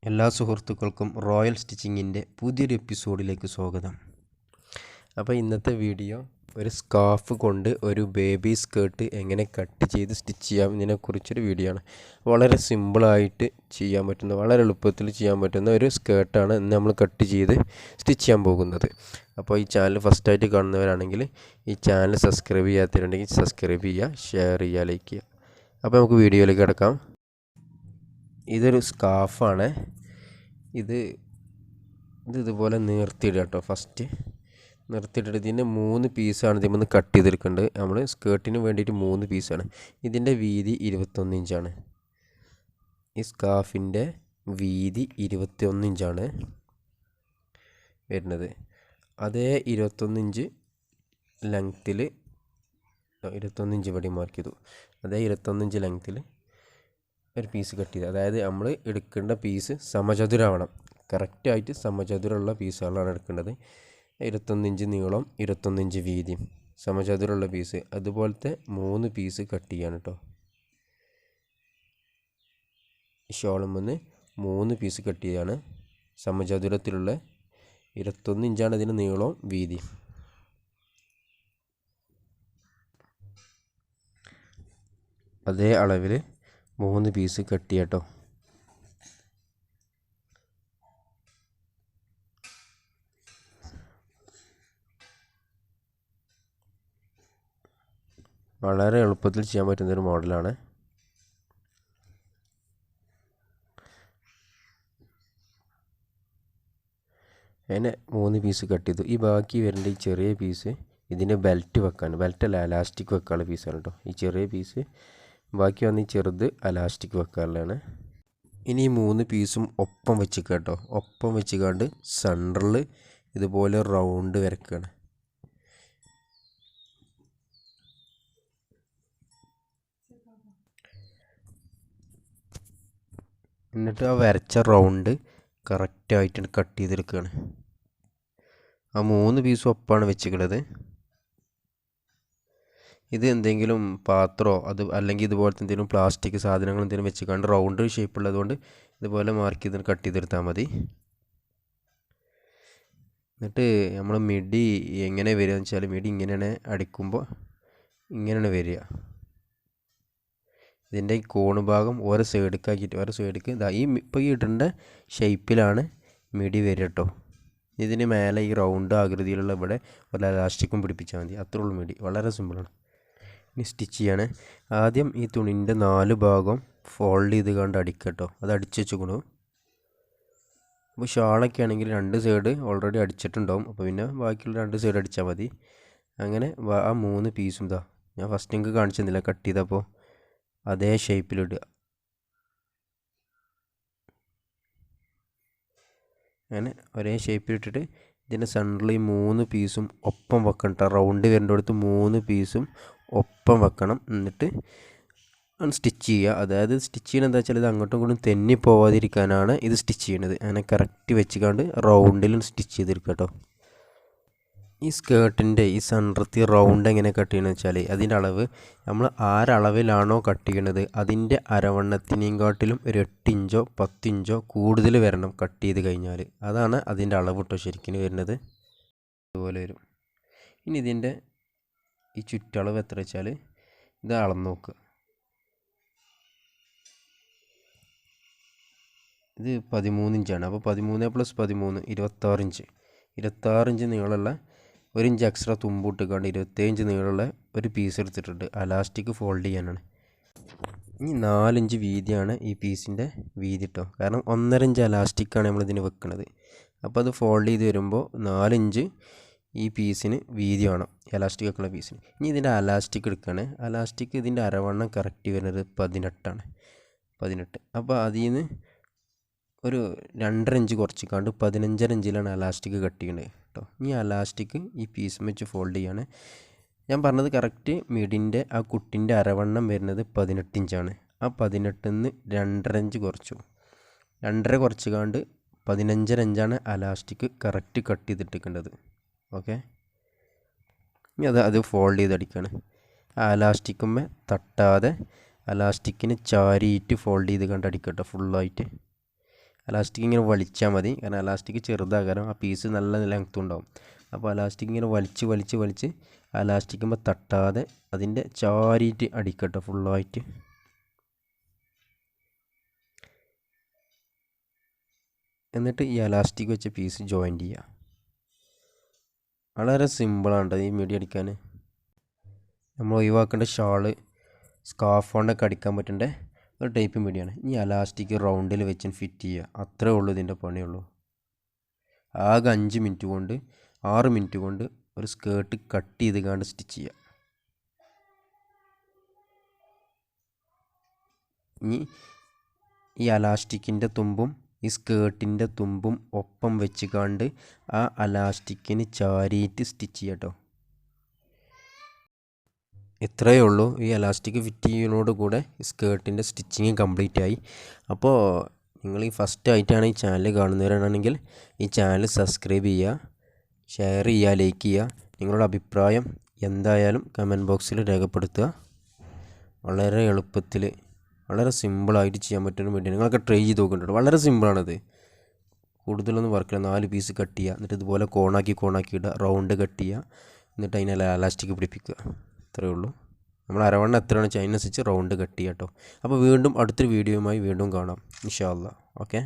എല്ലാ സുഹൃത്തുക്കൾക്കും റോയൽ സ്റ്റിച്ചിങ്ങിൻ്റെ പുതിയൊരു എപ്പിസോഡിലേക്ക് സ്വാഗതം. അപ്പോൾ ഇന്നത്തെ വീഡിയോ ഒരു സ്കാർഫ് കൊണ്ട് ഒരു ബേബി സ്കേർട്ട് എങ്ങനെ കട്ട് ചെയ്ത് സ്റ്റിച്ച് ചെയ്യാം ഇതിനെക്കുറിച്ചൊരു വീഡിയോ ആണ്. വളരെ സിമ്പിളായിട്ട് ചെയ്യാൻ പറ്റുന്ന, വളരെ എളുപ്പത്തിൽ ചെയ്യാൻ പറ്റുന്ന ഒരു സ്കേർട്ടാണ് ഇന്ന് നമ്മൾ കട്ട് ചെയ്ത് സ്റ്റിച്ച് ചെയ്യാൻ പോകുന്നത്. അപ്പോൾ ഈ ചാനൽ ഫസ്റ്റായിട്ട് കാണുന്നവരാണെങ്കിൽ ഈ ചാനൽ സബ്സ്ക്രൈബ് ചെയ്യാത്തവരുണ്ടെങ്കിൽ സബ്സ്ക്രൈബ് ചെയ്യുക, ഷെയർ ചെയ്യുക, ലൈക്ക് ചെയ്യുക. അപ്പോൾ നമുക്ക് വീഡിയോയിലേക്ക് കിടക്കാം. ഇതൊരു സ്കാർഫാണ്. ഇത് ഇതുപോലെ നിർത്തിയിടുക കേട്ടോ. ഫസ്റ്റ് നിർത്തിയിട്ടിട്ട് ഇതിൻ്റെ 3 പീസാണ് ഇതിൽ നിന്ന് കട്ട് ചെയ്തെടുക്കേണ്ടത്. നമ്മൾ സ്കേർട്ടിന് വേണ്ടിയിട്ട് 3 പീസാണ്. ഇതിൻ്റെ വീതി 21 ഇഞ്ചാണ്. ഈ സ്കാർഫിൻ്റെ വീതി 21 ഇഞ്ചാണ് വരുന്നത്. അതേ 21 ഇഞ്ച് ലെങ്ത്തിൽ 21 ഇഞ്ച് ഇവിടെ മാർക്ക് ചെയ്തു. അതേ 21 ഇഞ്ച് ലെങ്ത്തിൽ ഒരു പീസ് കട്ട് ചെയ്ത്, അതായത് നമ്മൾ എടുക്കേണ്ട പീസ് സമചതുരാവണം. കറക്റ്റായിട്ട് സമചതുരമുള്ള പീസുകളാണ് എടുക്കേണ്ടത്. 21 ഇഞ്ച് നീളം, 21 ഇഞ്ച് വീതിയും, സമചതുരമുള്ള പീസ്. അതുപോലത്തെ 3 പീസ് കട്ട് ചെയ്യാണ് കേട്ടോ. ഷോളുമെന്ന് 3 പീസ് കട്ട് ചെയ്യാണ്. സമചതുരത്തിലുള്ള 21 ഇഞ്ചാണ് ഇതിന് നീളവും വീതിയും. അതേ അളവിൽ 3 പീസ് കട്ട് ചെയ്യാം കേട്ടോ. വളരെ എളുപ്പത്തിൽ ചെയ്യാൻ പറ്റുന്നൊരു മോഡലാണ്. അതിനെ 3 പീസ് കട്ട് ചെയ്തു. ഈ ബാക്കി വരേണ്ട ഈ ചെറിയ പീസ് ഇതിന് ബെൽറ്റ് വെക്കാൻ, ബെൽറ്റല്ല എലാസ്റ്റിക് വെക്കാനുള്ള പീസാണ് കേട്ടോ. ഈ ചെറിയ പീസ് ബാക്കി വന്ന് ഈ ചെറുത് എലാസ്റ്റിക് വെക്കാനുള്ളതാണ്. ഇനി ഈ 3 പീസും ഒപ്പം വെച്ചിക്കുക കേട്ടോ. ഒപ്പം വെച്ചുകൊണ്ട് സെൻറ്ററിൽ ഇതുപോലെ റൗണ്ട് വരക്കുകയാണ്. എന്നിട്ട് ആ വരച്ച റൗണ്ട് കറക്റ്റായിട്ട് കട്ട് ചെയ്തെടുക്കുകയാണ്. ആ 3 പീസും ഒപ്പമാണ് വെച്ചിട്ടുള്ളത്. ഇത് എന്തെങ്കിലും പാത്രമോ അല്ലെങ്കിൽ ഇതുപോലത്തെ എന്തെങ്കിലും പ്ലാസ്റ്റിക് സാധനങ്ങൾ എന്തെങ്കിലും വെച്ചുകൊണ്ട് റൗണ്ട് ഷേപ്പുള്ളതുകൊണ്ട് ഇതുപോലെ മാർക്ക് ചെയ്ത് കട്ട് ചെയ്തെടുത്താൽ മതി. എന്നിട്ട് നമ്മൾ മിഡി എങ്ങനെ വരിക എന്ന് വെച്ചാൽ, മിഡി ഇങ്ങനെയാണ് അടിക്കുമ്പോൾ ഇങ്ങനെയാണ് വരിക. ഇതിൻ്റെ ഈ കോണ് ഭാഗം ഓരോ സൈഡിലേക്കാക്കിയിട്ട് ഓരോ സൈഡിലേക്ക് ഈ ഇപ്പോൾ ഈ ഇടേണ്ട ഷേപ്പിലാണ് മിഡി വരിക കേട്ടോ. ഇതിന് മേലെ ഈ റൗണ്ട് ആകൃതിയിലുള്ള ഇവിടെ ഒരു എലാസ്റ്റിക്കും പിടിപ്പിച്ചാൽ മതി. അത്രേ ഉള്ളൂ മിഡി. വളരെ സിമ്പിളാണ്. ഇനി സ്റ്റിച്ച് ചെയ്യാണ്. ആദ്യം ഈ തുണിൻ്റെ 4 ഭാഗം ഫോൾഡ് ചെയ്ത് കണ്ട് അടിക്കുക കേട്ടോ. അത് അടിച്ച് വെച്ചുകൊണ്ടു. അപ്പോൾ ഷാളൊക്കെ ആണെങ്കിൽ 2 സൈഡ് ഓൾറെഡി അടിച്ചിട്ടുണ്ടാവും. അപ്പോൾ പിന്നെ ബാക്കിയുള്ള 2 സൈഡ് അടിച്ചാൽ മതി. അങ്ങനെ ആ 3 പീസും ഇതാ ഞാൻ ഫസ്റ്റ് നിങ്ങൾക്ക് കാണിച്ചു തന്നില്ല കട്ട് ചെയ്തപ്പോൾ, അതേ ഷേപ്പിലിടുക. അങ്ങനെ ഒരേ ഷേപ്പിലിട്ടിട്ട് ഇതിൻ്റെ സെൻറ്ററിൽ ഈ 3 പീസും ഒപ്പം വെക്കണം കേട്ടോ. റൗണ്ട് വരേണ്ടടുത്ത് 3 പീസും ഒപ്പം വെക്കണം. എന്നിട്ട് സ്റ്റിച്ച് ചെയ്യുക. അതായത് സ്റ്റിച്ച് ചെയ്യണത് എന്താ വെച്ചാൽ ഇത് അങ്ങോട്ടും ഇങ്ങോട്ടും തെന്നി പോവാതിരിക്കാനാണ് ഇത് സ്റ്റിച്ച് ചെയ്യണത്. അങ്ങനെ കറക്റ്റ് വെച്ചുകൊണ്ട് റൗണ്ടിലും സ്റ്റിച്ച് ചെയ്തെടുക്കുക കേട്ടോ. ഈ സ്കേർട്ടിൻ്റെ ഈ സെൻറ്ററത്തി റൗണ്ട് എങ്ങനെ കട്ട് ചെയ്യണമെന്ന് വെച്ചാൽ, അതിൻ്റെ അളവ് നമ്മൾ ആരളവിലാണോ കട്ട് ചെയ്യണത് അതിൻ്റെ അരവണ്ണത്തിനെയും കാട്ടിലും ഒരു 8 ഇഞ്ചോ 10 ഇഞ്ചോ കൂടുതൽ വരണം കട്ട് ചെയ്ത് കഴിഞ്ഞാൽ. അതാണ് അതിൻ്റെ അളവ് കേട്ടോ ശരിക്കും വരുന്നത്. അതുപോലെ വരും. ഇനി ഇതിൻ്റെ ഈ ചുറ്റളവ് എത്ര വെച്ചാൽ ഇത് അളന്ന് നോക്കുക. ഇത് 13 ഇഞ്ചാണ്. അപ്പോൾ 13 + 13 26 ഇഞ്ച്. 26 ഇഞ്ച് നീളമുള്ള 1 ഇഞ്ച് എക്സ്ട്രാ തുമ്പിട്ടുകൊണ്ട് 27 ഇഞ്ച് നീളമുള്ള ഒരു പീസ് എടുത്തിട്ടുണ്ട്. അലാസ്റ്റിക് ഫോൾഡ് ചെയ്യാനാണ്. ഇനി 4 ഇഞ്ച് വീതിയാണ് ഈ പീസിൻ്റെ വീതി കേട്ടോ. കാരണം 1.5 ഇഞ്ച് അലാസ്റ്റിക്കാണ് നമ്മളിതിന് വെക്കുന്നത്. അപ്പോൾ അത് ഫോൾഡ് ചെയ്ത് വരുമ്പോൾ 4 ഇഞ്ച് ഈ പീസിന് വീതി വേണം, എലാസ്റ്റിക് വെക്കുന്ന പീസിന്. ഇനി ഇതിൻ്റെ അലാസ്റ്റിക് എടുക്കുകയാണ്. അലാസ്റ്റിക് ഇതിൻ്റെ അരവണ്ണം കറക്റ്റ് വരുന്നത് 18 അപ്പോൾ അതിൽ നിന്ന് ഒരു 2.5 ഇഞ്ച് കുറച്ചിക്കാണ്ട് 15.5 ഇഞ്ചിലാണ് അലാസ്റ്റിക് കട്ട് ചെയ്യേണ്ടത് കേട്ടോ. ഈ അലാസ്റ്റിക് ഈ പീസ് വെച്ച് ഫോൾഡ് ചെയ്യാണ്. ഞാൻ പറഞ്ഞത് കറക്റ്റ് മിഡിൻ്റെ ആ കുട്ടിൻ്റെ അരവണ്ണം വരുന്നത് 18 ഇഞ്ചാണ്. ആ 18 നിന്ന് 2.5 ഇഞ്ച് കുറച്ചു. 2.5 കുറച്ചുകാണ്ട് 15.5 ഇഞ്ചാണ് അലാസ്റ്റിക് കറക്റ്റ് കട്ട് ചെയ്തിട്ടിരിക്കേണ്ടത്. ഓക്കെ. ഇനി അത് ഫോൾഡ് ചെയ്തടിക്കുകയാണ്. ആ അലാസ്റ്റിക്കുമ്മേ തട്ടാതെ അലാസ്റ്റിക്കിന് ചാരിയിട്ട് ഫോൾഡ് ചെയ്ത് കണ്ടടിക്കട്ടോ ഫുള്ളായിട്ട്. അലാസ്റ്റിക് ഇങ്ങനെ വലിച്ചാൽ മതി. കാരണം അലാസ്റ്റിക് ചെറുതാകാരം ആ പീസ് നല്ല ലെങ്ത്തും ഉണ്ടാവും. അപ്പോൾ അലാസ്റ്റിക് ഇങ്ങനെ വലിച്ച് അലാസ്റ്റിക്കുമ്പോൾ തട്ടാതെ അതിൻ്റെ ചാരിയിട്ട് അടിക്കട്ടോ ഫുള്ളായിട്ട്. എന്നിട്ട് ഈ അലാസ്റ്റിക് വെച്ച് പീസ് ജോയിൻ്റ് ചെയ്യുക. വളരെ സിമ്പിളാണ് ഈ മിഡി അടിക്കാൻ. നമ്മൾ ഒഴിവാക്കേണ്ട ഷാള് സ്കാർഫ് കൊണ്ടൊക്കെ അടിക്കാൻ പറ്റേണ്ട ഒരു ടൈപ്പ് മിഡിയാണ്. ഈ അലാസ്റ്റിക് റൗണ്ടിൽ വെച്ച് ഫിറ്റ് ചെയ്യുക. അത്രേ ഉള്ളൂ ഇതിൻ്റെ പണിയുള്ളൂ. ആകെ 5 മിനിറ്റ് കൊണ്ട് 6 മിനിറ്റ് കൊണ്ട് ഒരു സ്കേർട്ട് കട്ട് ചെയ്ത് കാണ്ട് സ്റ്റിച്ച് ചെയ്യുക. ഇനി ഈ അലാസ്റ്റിക്കിൻ്റെ തുമ്പും ഈ സ്കേർട്ടിൻ്റെ തുമ്പും ഒപ്പം വെച്ച് കാണ്ട് ആ അലാസ്റ്റിക്കിന് ചാരിയിട്ട് സ്റ്റിച്ച് ചെയ്യുക കേട്ടോ. ഇത്രയേ ഉള്ളൂ. ഈ അലാസ്റ്റിക് ഫിറ്റ് ചെയ്യുന്നതോട് കൂടെ ഈ സ്കേർട്ടിൻ്റെ സ്റ്റിച്ചിങ് കംപ്ലീറ്റ് ആയി. അപ്പോൾ നിങ്ങൾ ഈ ഫസ്റ്റ് ആയിട്ടാണ് ഈ ചാനൽ കാണുന്നവരാണെങ്കിൽ ഈ ചാനൽ സബ്സ്ക്രൈബ് ചെയ്യുക, ഷെയർ ചെയ്യുക, ലൈക്ക് ചെയ്യുക. നിങ്ങളുടെ അഭിപ്രായം എന്തായാലും കമൻറ്റ് ബോക്സിൽ രേഖപ്പെടുത്തുക. വളരെ എളുപ്പത്തിൽ വളരെ സിമ്പിളായിട്ട് ചെയ്യാൻ പറ്റുന്ന വീഡിയോ. നിങ്ങളൊക്കെ ട്രൈ ചെയ്ത് നോക്കുന്നുണ്ട്. വളരെ സിമ്പിളാണത്. കൂടുതലൊന്നും വർക്കില്ല. 4 പീസ് കട്ട് ചെയ്യുക, എന്നിട്ട് ഇതുപോലെ കോണാക്കി ഇടുക, റൗണ്ട് കട്ട് ചെയ്യുക, എന്നിട്ട് അതിനെ അലാസ്റ്റിക് പിടിപ്പിക്കുക. ഇത്രയേ ഉള്ളൂ. നമ്മൾ അരവണ്ണം എത്രയാണ് വെച്ചാൽ അതിനനുസരിച്ച് റൗണ്ട് കട്ട് ചെയ്യുക കേട്ടോ. അപ്പോൾ വീണ്ടും അടുത്തൊരു വീഡിയോയുമായി വീണ്ടും കാണാം ഇൻഷാ അല്ലാഹ്. ഓക്കെ.